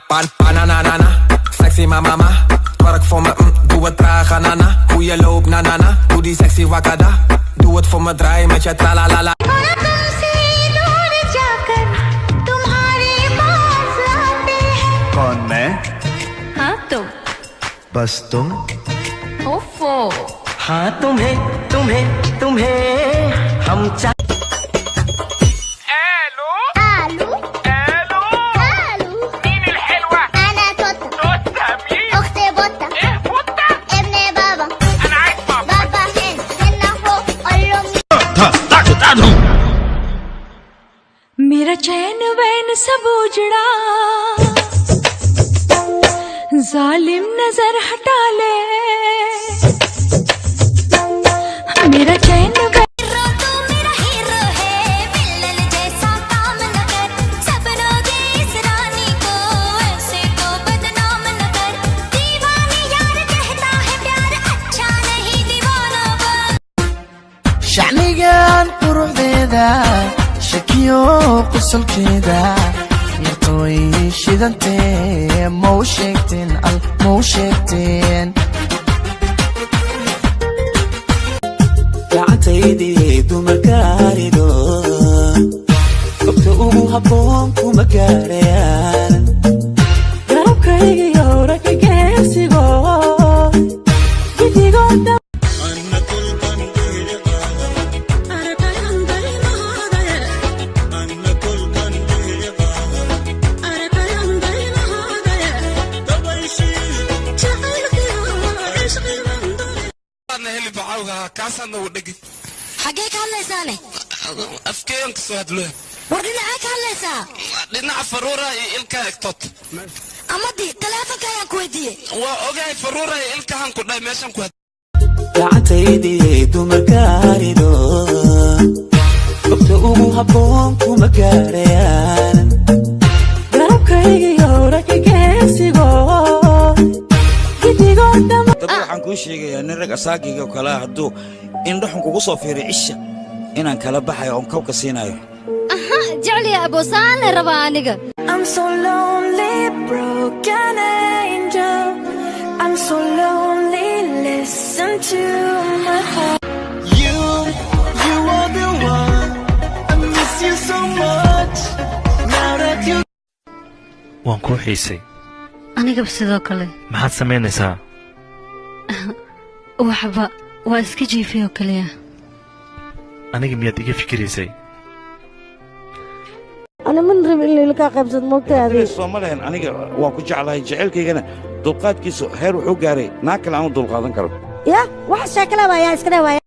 Banana, sexy mama, werk voor me, doe het traag, nana. Hoe je loopt, na, doe die sexy wakada. Doe het voor me, draai met je tralalala. कौन मैं? हाँ तुम। बस तुम? ओफो। हाँ तुम्हें तुम्हें तुम्हें हम مين الحلوة؟ أنا توتا. توتا مين؟ أختي بطة. إيه بوتا؟ ابن بابا. أنا عايز بابا. بابا هنا فوق قول له मेरा चैन वैन सब उजड़ा, जालिम नजर हटा ले। मेरा चैन شعنيان قروح ذا شكيو قصل كذا يرتوي شدنتين موشكتين الموشكتين gacantaydi duma gaarido qofka ugu habboon kuma gaarayaan garabkayga ragga geesigo gidigooda كاسان ودقي حقيقة هاللسانة أفكين كسوات له ودنا عاك هاللسا لنا فرورة إلكا اكتوت أمدي ثلاثة كيان كويدية وأوجي فرورة إلكا هنكو داي ميشان كويد gacantaydi duma gaarido qofka ugu habboon kuma gaarayaan garabkayga ragga geesigo gidigooda waxaan kuu sheegayaa nin rag asaagiga kala haduu indhaxun kugu soo fiiray cisha inaan kala baxayo oo kawka siinayo aha jecli abo saan raba aniga I'm so lonely broken angel I'm so lonely listen to my heart You are the one. I miss you so much. Now that you. waan ku xiisay aniga sidoo kale maxaad samaynaysaa waxba waa iska jiifay oo kaliya aniga miyaad iga fikiraysay أنا من رب اللي لك قبضة موتى Soomaaliyan aniga waan ku jeclahay jaceylkaygana dulqaadkiisu heer wuxuu gaaray naakal aan dulqaadan karo يا واحد شكله ويا إسكره ويا